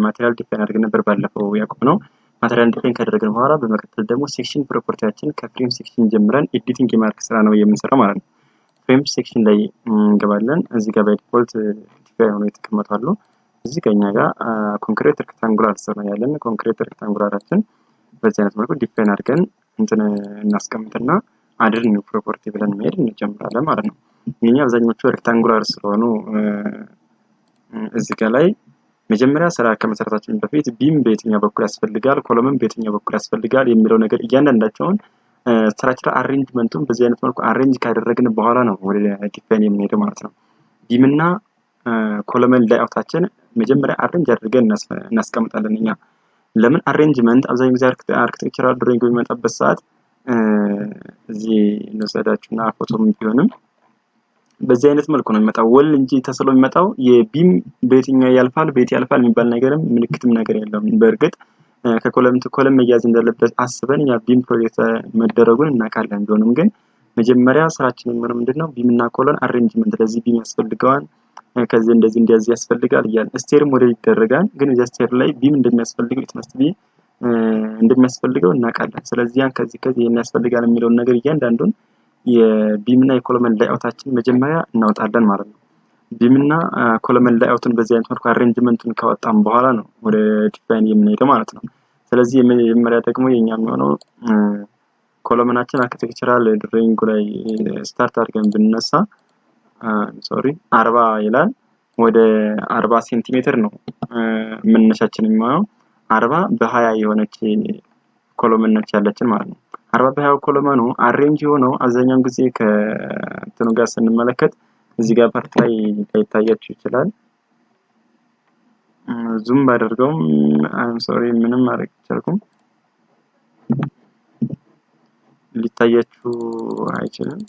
ማቴሪያል ዲፋይን አድርገን ነበር ባለፈው ያቆምነው። ማቴሪያል ዲፋይን ካደረግን በኋላ በመቀጠል ደግሞ ሴክሽን ፕሮፐርቲያችን ከፍሬም ሴክሽን ጀምረን ኤዲቲንግ የማድረግ ስራ ነው የምንሰራው ማለት ነው። ፍሬም ሴክሽን ላይ እንገባለን። እዚህ ጋር ባይ ዲፎልት ዲፋይን ሆኖ የተቀመጡ አሉ። እዚህ ከኛ ጋር ኮንክሪት ሬክታንጉላር ስራ ያለን ኮንክሪት ሬክታንጉላራችን በዚህ አይነት መልኩ ዲፋይን አድርገን እንትን እናስቀምጥና አድር ኒው ፕሮፐርቲ ብለን መሄድ እንጀምራለን ማለት ነው። እኛ አብዛኞቹ ሬክታንጉላር ስለሆኑ እዚህ ጋር ላይ መጀመሪያ ስራ ከመሰረታችን በፊት ቢም በየትኛው በኩል ያስፈልጋል፣ ኮለምን በየትኛው በኩል ያስፈልጋል የሚለው ነገር እያንዳንዳቸውን ስትራክቸራል አሬንጅመንቱን በዚህ አይነት መልኩ አሬንጅ ካደረግን በኋላ ነው ወደ ዲፋይን የምንሄደው ማለት ነው። ቢምና ኮለመን ላይአውታችን መጀመሪያ አሬንጅ አድርገን እናስቀምጣለን። እኛ ለምን አሬንጅመንት አብዛኛው ጊዜ አርኪቴክቸራል ድሮይንግ በሚመጣበት ሰዓት እዚህ እንወሰዳችሁና ፎቶም ቢሆንም በዚህ አይነት መልኩ ነው የሚመጣው። ወል እንጂ ተስሎ የሚመጣው የቢም በየትኛው ያልፋል ቤት ያልፋል የሚባል ነገርም ምልክትም ነገር የለውም። በእርግጥ ከኮለም ቱ ኮለም መያዝ እንደሌለበት አስበን ያ ቢም ፕሮጀክት መደረጉን እናውቃለን። ቢሆንም ግን መጀመሪያ ስራችን የሚሆነው ምንድነው ቢምና ኮለን አሬንጅመንት ለዚህ ቢም ያስፈልጋል፣ ከዚህ እንደዚህ ያስፈልጋል እያለ ስቴርም ወደ ይደረጋል። ግን እዛ ስቴር ላይ ቢም እንደሚያስፈልገው ኢትመስት ቢ እንደሚያስፈልገው እናውቃለን። ስለዚህ ያን ከዚህ የሚያስፈልጋል የሚለው ነገር እያንዳንዱን የቢምና የኮለመን ላይአውታችን መጀመሪያ እናወጣለን ማለት ነው። ቢምና ኮለመን ላይአውቱን በዚህ አይነት መልኩ አሬንጅመንቱን ካወጣን በኋላ ነው ወደ ዲፋይን የምንሄደው ማለት ነው። ስለዚህ የመጀመሪያ ደግሞ የኛ የሚሆነው ኮለመናችን አርኪቴክቸራል ድሮይንግ ላይ ስታርት አድርገን ብንነሳ 40 ይላል ወደ 40 ሴንቲሜትር ነው መነሻችን የሚሆነው። 40 በ20 የሆነች ኮለመን ነች ያለችን ማለት ነው። 40 በ20 ኮለመኑ አሬንጅ የሆነው አብዛኛውን ጊዜ ከእንትኑ ጋር ስንመለከት እዚህ ጋር ፓርት ላይ ሊታያችሁ ይችላል። ዙም ባደርገውም ምንም ማድረግ አልቻልኩም፣ ሊታያችሁ አይችልም።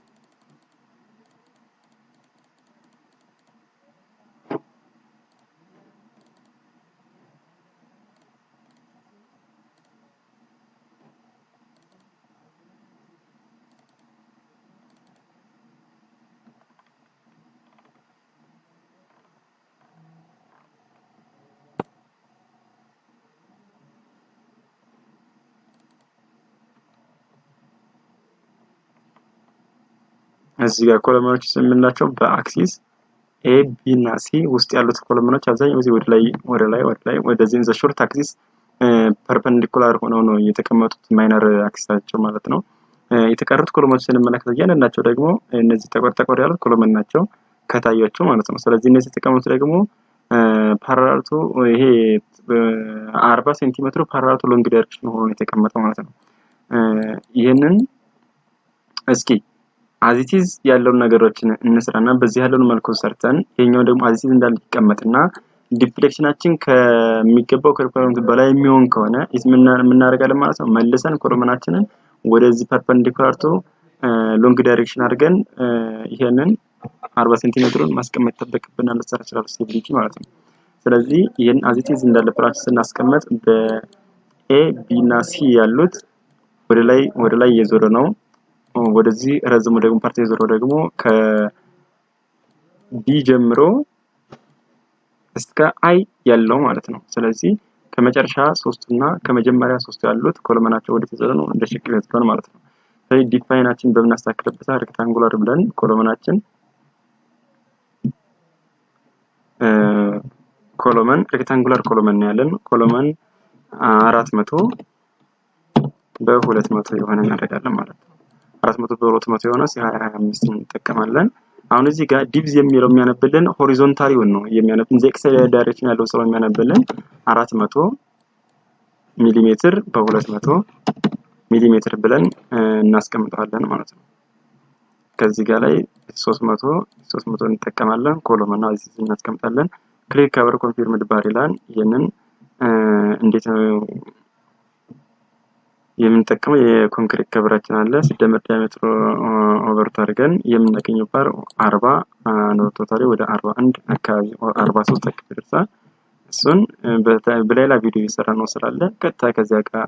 እዚህ ጋር ኮለመኖች የምንላቸው በአክሲስ ኤ ቢ እና ሲ ውስጥ ያሉት ኮለመኖች አብዛኛው ጊዜ ወደ ላይ ወደዚህ ዘ ሾርት አክሲስ ፐርፐንዲኩላር ሆነው ነው የተቀመጡት ማይነር አክሲሳቸው ማለት ነው። የተቀሩት ኮለመኖች ስንመለከት እያንዳንዳቸው ደግሞ እነዚህ ጠቆር ያሉት ኮለመን ናቸው ከታያቸው ማለት ነው። ስለዚህ እነዚህ የተቀመጡት ደግሞ ፓራላል ቱ ይሄ 40 ሴንቲሜትር ፓራላል ቱ ሎንግ ዳይሬክሽን ሆኖ የተቀመጠው ማለት ነው። ይሄንን እስኪ አዚቲዝ ያለውን ነገሮችን እንስራና በዚህ ያለውን መልኩ ሰርተን የኛው ደግሞ አዚቲዝ እንዳለ ይቀመጥና ዲፍሌክሽናችን ከሚገባው ከሪኳየርመንት በላይ የሚሆን ከሆነ ምን እናደርጋለን ማለት ነው። መልሰን ኮለመናችንን ወደዚህ ፐርፐንዲኩላር ቱ ሎንግ ዳይሬክሽን አድርገን ይሄንን 40 ሴንቲሜትሩን ማስቀመጥ ተበክብናል ስትራክቸራል ስቴቢሊቲ ማለት ነው። ስለዚህ ይሄን አዚቲዝ እንዳለ ፕራክቲስ ስናስቀምጥ በኤ ቢ እና ሲ ያሉት ወደ ላይ እየዞረ ነው። ወደዚህ ረዝሞ ደግሞ ፓርቲ የዞረው ደግሞ ከቢ ጀምሮ እስከ አይ ያለው ማለት ነው። ስለዚህ ከመጨረሻ 3 እና ከመጀመሪያ 3 ያሉት ኮለመናቸው ወደ ተዘረ ነው እንደ ሽክል ያስቀር ማለት ነው። ስለዚህ ዲፋይናችን በምናስተካክልበት ሬክታንጉላር ብለን ኮለመናችን ኮለመን ሬክታንጉላር ኮለመን ያለን ኮለመን 400 በ200 የሆነ እናደርጋለን ማለት ነው። 400 በ200 የሆነ 25 እንጠቀማለን። አሁን እዚህ ጋር ዲፕዝ የሚለው የሚያነብልን ሆሪዞንታሊውን ነው የሚያነብልን ኤክስ ዳይሬክሽን ያለው ሰው የሚያነብልን 400 ሚሊ ሜትር በ200 ሚሊ ሜትር ብለን እናስቀምጣለን ማለት ነው። ከዚህ ጋር ላይ 300 እንጠቀማለን። ኮለመና እዚህ እናስቀምጣለን። ክሊክ ከቨር ኮንፊርምድ ባር ይላል። ይሄንን እንዴት ነው የምንጠቀመው? የኮንክሪት ከቨራችን አለ ሲደመር ዳያሜትር ኦቨር ታርገን የምናገኘው ባር 40 ነው። ቶታሊ ወደ 41 አካባቢ 43 አካባቢ ደርሷል። እሱን በሌላ ቪዲዮ እየሰራ ነው ስላለ ቀጥታ ከዚያ ጋር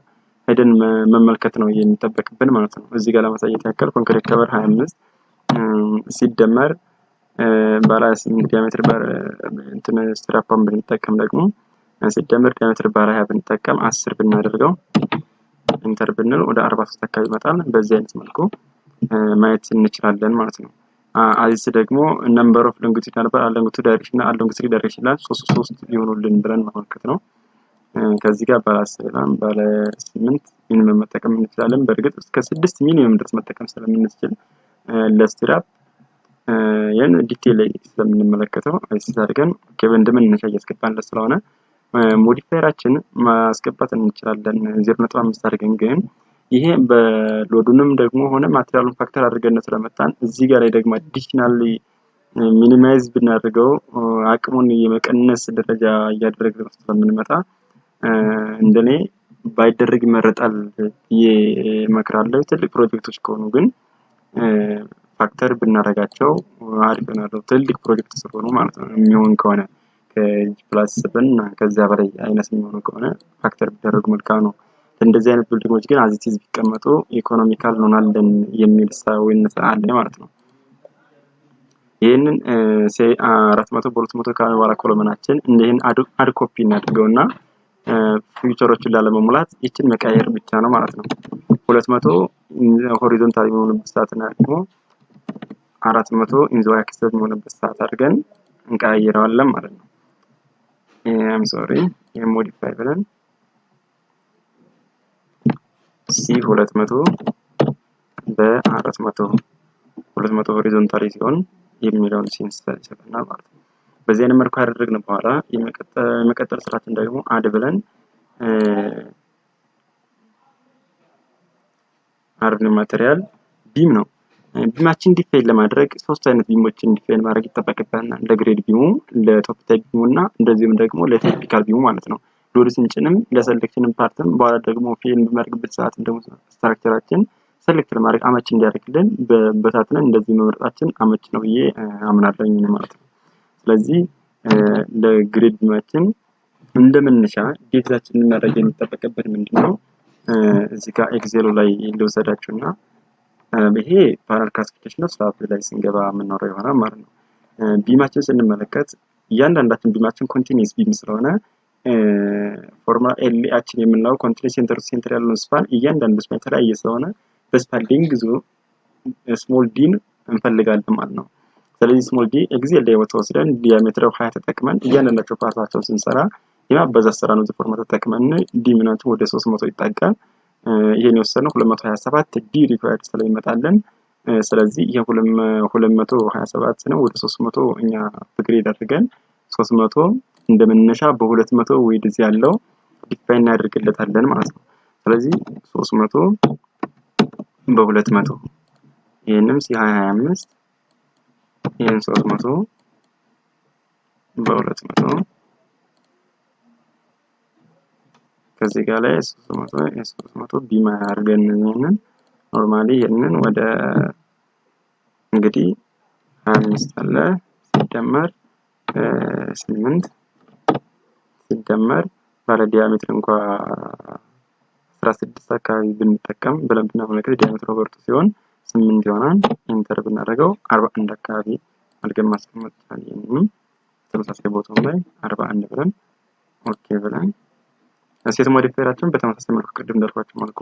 ሄደን መመልከት ነው የሚጠበቅብን ማለት ነው። እዚህ ጋር ለማሳየት ያክል ኮንክሪት ከቨር 25 ሲደመር ባለ 8 ዲያሜትር ባር እንትን ስትራፓን ብንጠቀም ደግሞ ሲደመር ዲያሜትር ባለ20 ብንጠቀም 10 ብናደርገው ኢንተር ብንል ወደ 43 አካባቢ ይመጣል። በዚህ አይነት መልኩ ማየት እንችላለን ማለት ነው። አዚስ ደግሞ ነምበር ኦፍ ሎንጊቱድ ነበር ሎንጊቱድ ዳይሬክሽን እና ሎንጊቱድ ዳይሬክሽን ላይ 3 ይሆኑልን ብለን ማመልከት ነው። ከዚህ ጋር ባለ 10 እና ባለ 8 ሚኒመም መጠቀም እንችላለን። በእርግጥ እስከ 6 ሚኒመም ድረስ መጠቀም ስለምንችል ለስቲራፕ ያን ዲቴል ላይ ስለምንመለከተው እዚህ አድርገን ኦኬ እንደምንነሻ እያስገባንለት ስለሆነ ሞዲፋየራችን ማስገባት እንችላለን 0.5 አድርገን ግን ይሄ በሎዱንም ደግሞ ሆነ ማቴሪያሉን ፋክተር አድርገን ስለመጣን እዚህ ጋር ላይ ደግሞ አዲሽናሊ ሚኒማይዝ ብናደርገው አቅሙን የመቀነስ ደረጃ እያደረግን ስለምንመጣ እንደኔ ባይደረግ ይመረጣል እመክራለሁ። ትልቅ ፕሮጀክቶች ከሆኑ ግን ፋክተር ብናደርጋቸው አሪፍ ነው። ትልቅ ፕሮጀክት ስለሆኑ ማለት ነው የሚሆን ከሆነ ከ+7 እና ከዛ በላይ አይነት የሚሆኑ ከሆነ ፋክተር ቢደረጉ መልካም ነው። እንደዚህ አይነት ቢልዲንጎች ግን አዚቲዝ ቢቀመጡ ኢኮኖሚካል እንሆናለን የሚል ሳይሆንነት አለ ማለት ነው። ይሄንን 400 በ200 ካለ በኋላ ኮሎመናችን እንደዚህ አድ ኮፒ እናድርገውና ፊውቸሮችን ላለመሙላት ይችን መቀየር ብቻ ነው ማለት ነው። 200 ሆሪዞንታል የሚሆንበት ሰዓትና ደግሞ 400 ኢን ዘ አክሰስ የሚሆንበት ሰዓት አድርገን እንቀያይረዋለን ማለት ነው። አም ሶሪ የሞዲፋይ ብለን C200 በ400 200 ሆሪዞንታሊ ሲሆን የሚለውን ሲንስ ይሰጠናል ማለት ነው። በዚህ አይነት መልኩ አደረግን በኋላ የመቀጠል ስራችን ደግሞ አድ ብለን አርድ ማቴሪያል ቢም ነው። ቢማችን ዲፋይን ለማድረግ 3 አይነት ቢሞችን ዲፋይን ማድረግ ይጠበቅብናል። ለግሬድ ቢሙ፣ ለቶፕ ታይፕ ቢሙ እና እንደዚሁም ደግሞ ለቴክኒካል ቢሙ ማለት ነው። ሎድ ስንጭንም ለሰሌክሽንም ፓርትም በኋላ ደግሞ ፊልም በማድረግበት ሰዓት ደግሞ ስትራክቸራችን ሰሌክት ለማድረግ አመች እንዲያደርግልን በበታትነን እንደዚህ መምረጣችን አመች ነው ብዬ አምናለሁኝ ማለት ነው። ስለዚህ ለግሬድ ቢማችን እንደመነሻ ዴታችንን ማድረግ የሚጠበቅበት ምንድነው? እዚህ ጋር ኤክሴሉ ላይ ልወሰዳችሁና ይሄ ፓነል ክላሲፊኬሽን ነው። ስላብ ላይ ስንገባ የምናወራው ይሆናል ማለት ነው። ቢማችን ስንመለከት እያንዳንዳችን ቢማችን ኮንቲኒየስ ቢም ስለሆነ ፎርሙላ ኤልአችን የምናው ኮንቲኒየስ ሴንተር ያለውን ስፓን እያንዳንዱ ስፓን የተለያየ ስለሆነ በስፓን ሌንግዙ ስሞል ዲን እንፈልጋለን ማለት ነው። ስለዚህ ስሞል ዲ ኤክሴል ላይ ወስደን ዲያሜትር 20 ተጠቅመን እያንዳንዳቸው ፓርታቸውን ስንሰራ የማበዛት ስራ ነው። ፎርሙላ ተጠቅመን ዲ ምናቱ ወደ 300 ይጠጋል። ይሄን የወሰነው 227 ዲ ሪኳየርድ ስለሚመጣልን ስለዚህ ይሄ 227 ነው። ወደ 300 እኛ ግሬድ አድርገን 300 እንደመነሻ በ200 ዊድዝ ያለው ዲፋይን እናደርግለታለን ማለት ነው። ስለዚህ 300 በ200 ይሄንም ሲ25 ይሄን 300 በ200 ከዚህ ጋር ላይ 300 ቢማ አድርገን ይሄንን ኖርማሊ ይሄንን ወደ እንግዲህ 25 አለ ሲደመር 8 ሲደመር ባለ ዲያሜትር እንኳን 16 አካባቢ ብንጠቀም ብለን ብናመለክት ዲያሜትሩ በርቱ ሲሆን 8 ይሆናል። ኢንተር ብናደርገው 41 አካባቢ አድርገን ማስቀመጥ ይችላል። ተመሳሳይ ቦታው ላይ 41 ብለን ኦኬ ብለን ሴት ሞዲፋየራችን በተመሳሳይ መልኩ ቅድም እንዳልኳችሁ መልኩ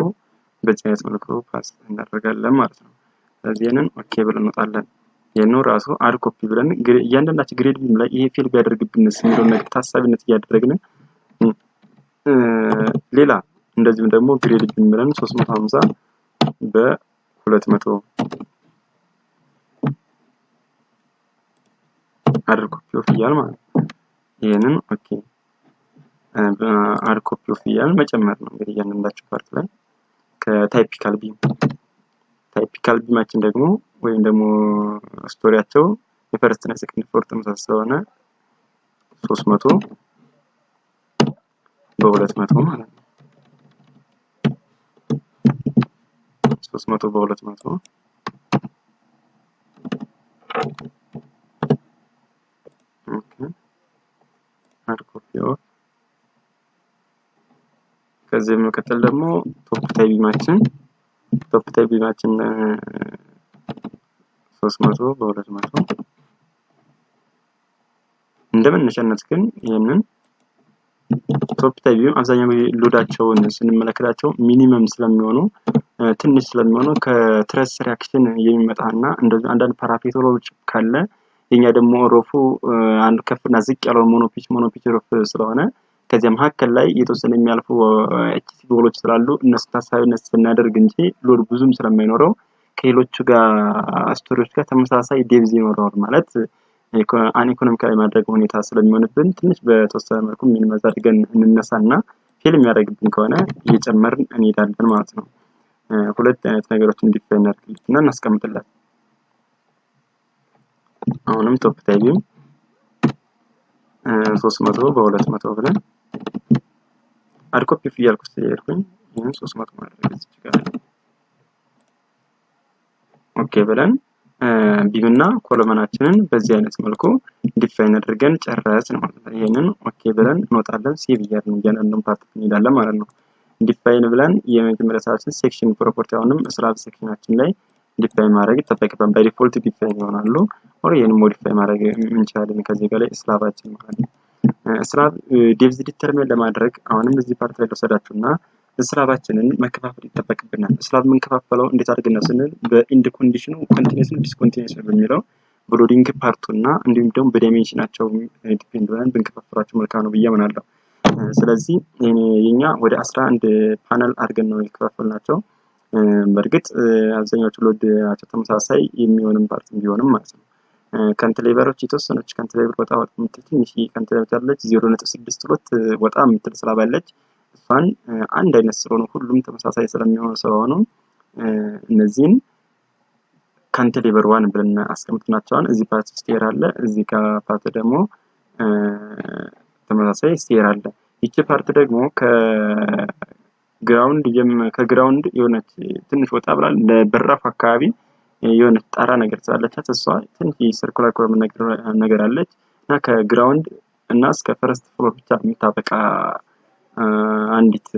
በዚህ አይነት መልኩ ፓስ እናደርጋለን ማለት ነው። ስለዚህ ይሄንን ኦኬ ብለን እንወጣለን። ይሄንን ራሱ አድ ኮፒ ብለን እያንዳንዳችን ግሬድ ቢም ላይ ይሄ ፌል ቢያደርግብንስ የሚለው ነገር ታሳቢነት እያደረግን ሌላ እንደዚሁም ደግሞ ግሬድ ቢም ብለን 350 በ200 አድ ኮፒ ኦፍ እያል ማለት ነው። ይሄንን ኦኬ አድ ኮፒ ኦፍ እያል መጨመር ነው እንግዲህ እያንዳንዳቸው ፓርት ላይ ከታይፒካል ቢማችን ደግሞ ወይም ደግሞ ስቶሪያቸው የፈርስት እና ሰከንድ ፍሎር ተመሳሳይ ስለሆነ 300 በ200 ማለት ነው። 300 በ200 ኦኬ አድ ኮፒ ኦፍ ከዚህ በመቀጠል ደግሞ ቶፕ ታይፕ ቢማችን 300 በ200 እንደመነሻነት ግን ይሄንን ቶፕ ታይም አብዛኛው ሎዳቸውን ስንመለከታቸው ሚኒመም ስለሚሆኑ ትንሽ ስለሚሆኑ ከትረስ ሪአክሽን የሚመጣና እንደዚህ አንዳንድ ፓራሜትሮች ካለ የኛ ደግሞ ሮፉ አንድ ከፍና ዝቅ ያለው ሞኖፒች ሮፍ ስለሆነ ከዚያ መካከል ላይ የተወሰነ የሚያልፉ ኤችሲ ቦሎች ስላሉ እነሱ ታሳቢነት ስናደርግ እንጂ ሎድ ብዙም ስለማይኖረው ከሌሎቹ ጋር ስቶሪዎች ጋር ተመሳሳይ ዴፕዝ ይኖረዋል ማለት ኢኮኖሚካሊ ማድረግ ሁኔታ ስለሚሆንብን ትንሽ በተወሰነ መልኩ ሚኒማይዝ አድርገን እንነሳና ፌል የሚያደርግብን ከሆነ እየጨመርን እንሄዳለን ማለት ነው። ሁለት አይነት ነገሮችን ዲፋይን አድርግልኝና እናስቀምጥላት። አሁንም ቶፕ ታይም 300 በ200 ብለን አድ ኮፒ ፍያልኩ ስለሄድኩኝ ይሄን 300 ማድረግ ይችላል። ኦኬ ብለን ቢምና ኮለመናችንን በዚህ አይነት መልኩ ዲፋይን አድርገን ጨረስን ማለት ነው። ይሄንን ኦኬ ብለን እንወጣለን። ሴቭ እያልን እያንዳንዱን ፓርት እንሄዳለን ማለት ነው። ዲፋይን ብለን የመጀመሪያ ሰዓትን ሴክሽን ፕሮፐርቲ አሁንም ስላብ ሴክሽናችን ላይ ዲፋይን ማድረግ ይጠበቅብናል። ባይ ዲፎልት ዲፋይን ይሆናሉ ኦር ይሄን ሞዲፋይ ማድረግ እንችላለን ከዚህ ጋር ላይ ስላባችን ማለት ነው። ስላብ ዴፕዝ ዲተርሚን ለማድረግ አሁንም እዚህ ፓርት ላይ ተወሰዳችሁና ስላባችንን መከፋፈል ይጠበቅብናል። ስላብ የምንከፋፈለው እንዴት አድርገን ነው ስንል በኢንድ ኮንዲሽኑ ኮንቲኒዩስ ነው ዲስኮንቲኒዩስ ነው በሚለው በሎዲንግ ፓርቱና እንዲሁም ደግሞ በዳይሜንሽናቸው ዲፔንድ ብለን ብንከፋፈላቸው መልካም ነው ብዬ አምናለሁ። ስለዚህ የኛ ወደ 11 ፓነል አድርገን ነው የከፋፈልናቸው። በእርግጥ አብዛኛዎቹ ሎዳቸው ተመሳሳይ የሚሆንም ፓርት ቢሆንም ማለት ነው። ካንትሌቨሮች የተወሰነች ካንትሌቨር ወጣ የምትል ትንሽ ካንትሌቨር ያለች 0.6 ሎት ወጣ የምትል ስላባለች እሷን አንድ አይነት ስለሆነ ሁሉም ተመሳሳይ ስለሆኑ እነዚህን ካንትሌቨር 1 ብለን አስቀምጥናቸዋል። እዚህ ፓርት ስቴር አለ፣ እዚህ ጋር ፓርት ደግሞ ተመሳሳይ ስቴር አለ። ይቺ ፓርት ደግሞ ከግራውንድ የሆነች ትንሽ ወጣ ብላ ለበራፍ አካባቢ የሆነች ጣራ ነገር ስላለቻት እሷ ትንሽ ሰርኩላር ኮለም ነገር አለች እና ከግራውንድ እና እስከ ፈርስት ፍሎር ብቻ የምታበቃ አንዲት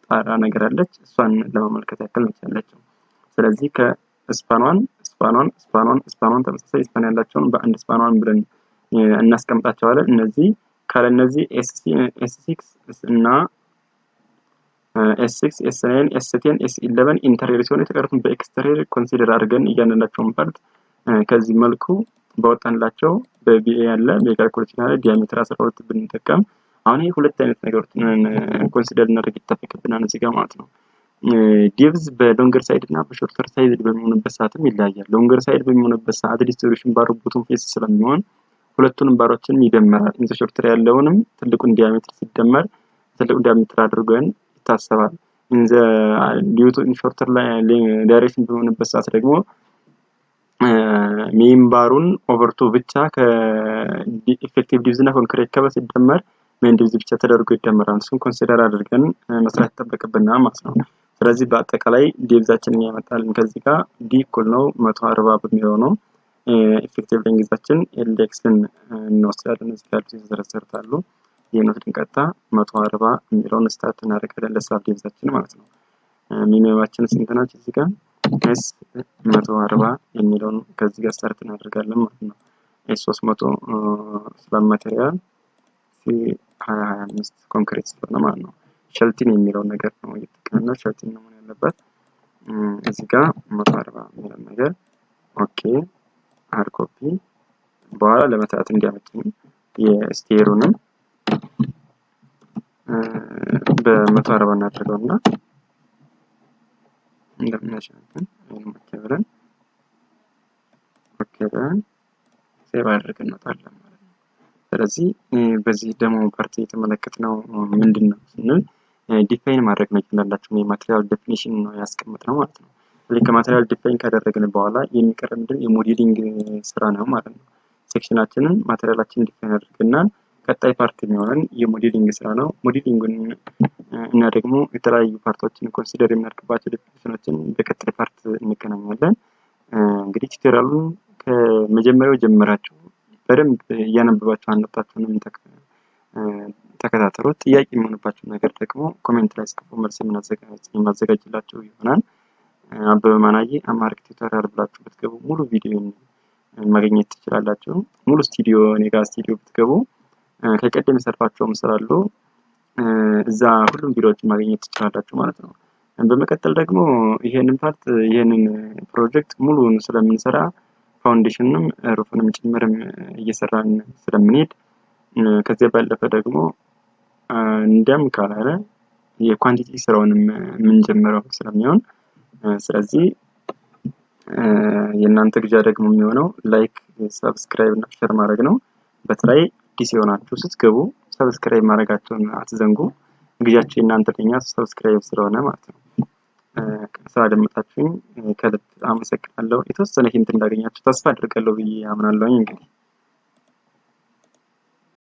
ጣራ ነገር አለች። እሷን ለማመልከት ያክል ነው ያለችው። ስለዚህ ከስፓኗን ተመሳሳይ ስፓን ያላቸውን በአንድ ስፓኗን ብለን እናስቀምጣቸዋለን። እነዚህ ካለነዚህ S6 እና S6 S9 S10 S11 ኢንተሪየር ሲሆን የተቀሩትን በኤክስተሪየር ኮንሲደር አድርገን እያንዳንዳቸውን ፓርት ከዚህ መልኩ ባወጣንላቸው በቢኤ ያለ በካልኩሌሽን ያለ ዲያሜትር 12 ብንጠቀም አሁን ይሄ ሁለት አይነት ነገሮችን ኮንሲደር እናደርግ ይጠበቅብናል እዚህ ጋር ማለት ነው። ዴፕዝ በሎንገር ሳይድ እና በሾርተር ሳይድ በሚሆንበት ሰዓትም ይለያያል። ሎንገር ሳይድ በሚሆንበት ሰዓት ዲስትሪቢዩሽን ባሩ ቦቶም ፌስ ስለሚሆን ሁለቱንም ባሮችን ይደመራል። ኢንተ ሾርተር ያለውንም ትልቁን ዲያሜትር ሲደመር ትልቁን ዲያሜትር አድርገን ይታሰባል። ኢንዘ ዲዩቱ ሾርተር ላይ ዳይሬክሽን በሚሆንበት ሰዓት ደግሞ ሜን ባሩን ኦቨር2 ብቻ ከኢፌክቲቭ ዲፕዝ እና ኮንክሪት ከበስ ሲደመር ሜን ዲፕዝ ብቻ ተደርጎ ይደመራል። እሱን ኮንሲደር አድርገን መስራት ይጠበቅብናል ማለት ነው። ስለዚህ በአጠቃላይ ዴፕዛችንን ያመጣልን ከዚህ ጋር ዲ እኩል ነው 140 በሚለው ነው። ኢፌክቲቭ ሌንግዛችን ኤልኤክስን እንወስዳለን። እዚህ ጋር የተዘረዘሩት አሉ። ይሄን ወስደን ቀጥታ 140 የሚለውን ስታርት እናደርጋለን ለስላብ ዴፕዛችን ማለት ነው። ሚኒመማችን ስንት ናት? እዚህ ጋር ኤስ 140 የሚለውን ከዚህ ጋር ስታርት እናደርጋለን ማለት ነው። ኤስ 300 ስላብ ማቴሪያል ሲ 25 ኮንክሪት ስለሆነ ማለት ነው። ሸልቲን የሚለው ነገር ነው እየተጠቀምነው። ሸልቲን ነው ማለት ያለበት እዚህ ጋር 140 የሚለው ነገር ኦኬ ሃርድ ኮፒ በኋላ ለመስራት እንዲያመችኝ የስቴሩንም በ140 እናደርገውና እንደምናሸንፈን ብለን ኦኬ ብለን ሴቭ አድርገን እንወጣለን ማለት ነው። ስለዚህ በዚህ ደግሞ ፓርቲ የተመለከትነው ምንድነው ስንል ዲፋይን ማድረግ መቻላላችሁ የማቴሪያል ዴፊኒሽን ነው ያስቀምጥነው ማለት ነው። ስለዚህ ከማቴሪያል ዲፋይን ካደረግን በኋላ የሚቀረን ምንድን የሞዴሊንግ ስራ ነው ማለት ነው። ሴክሽናችንን ማቴሪያላችንን ዲፋይን አድርገናል። ቀጣይ ፓርት የሚሆነን የሞዴሊንግ ስራ ነው። ሞዴሊንጉን እና ደግሞ የተለያዩ ፓርቶችን ኮንሲደር የምናደርግባቸው ዴፊኒሽኖችን በቀጣይ ፓርት እንገናኛለን። እንግዲህ ቱቶሪያሉን ከመጀመሪያው ጀምራችሁ በደንብ እያነበባችሁ አንብባችሁንም ተከታተሉት። ጥያቄ የሚሆንባችሁ ነገር ደግሞ ኮሜንት ላይ ጽፉ፣ መልስ የማዘጋጅላችሁ ይሆናል። አበበ ማናዬ አምሃሪክ ቱቶሪያል ብላችሁ ብትገቡ ሙሉ ቪዲዮን ማግኘት ትችላላችሁ። ሙሉ ስቱዲዮ እኔ ጋር ስቱዲዮ ብትገቡ ከቀደም የሰራኋቸውም ስላሉ እዛ ሁሉም ቪዲዮዎችን ማግኘት ትችላላችሁ ማለት ነው። በመቀጠል ደግሞ ይሄንን ፓርት ይሄንን ፕሮጀክት ሙሉውን ስለምንሰራ ፋውንዴሽንም ሩፍንም ጭምርም እየሰራን ስለምንሄድ ከዚህ ባለፈ ደግሞ እንደም ካላለ የኳንቲቲ ስራውንም የምንጀምረው ስለሚሆን ስለዚህ የእናንተ ግዣ ደግሞ የሚሆነው ላይክ ሰብስክራይብ እና ሼር ማድረግ ነው። በተለይ አዲስ የሆናችሁ ስትገቡ ሰብስክራይብ ማድረጋችሁን አትዘንጉ። ግዣችሁ የእናንተ ለኛ ሰብስክራይብ ስለሆነ ማለት ነው። ስላደመጣችሁኝ ከልብ አመሰግናለሁ። የተወሰነ ሂንት እንዳገኛችሁ ተስፋ አድርጋለሁ ብዬ አምናለሁ። እንግዲህ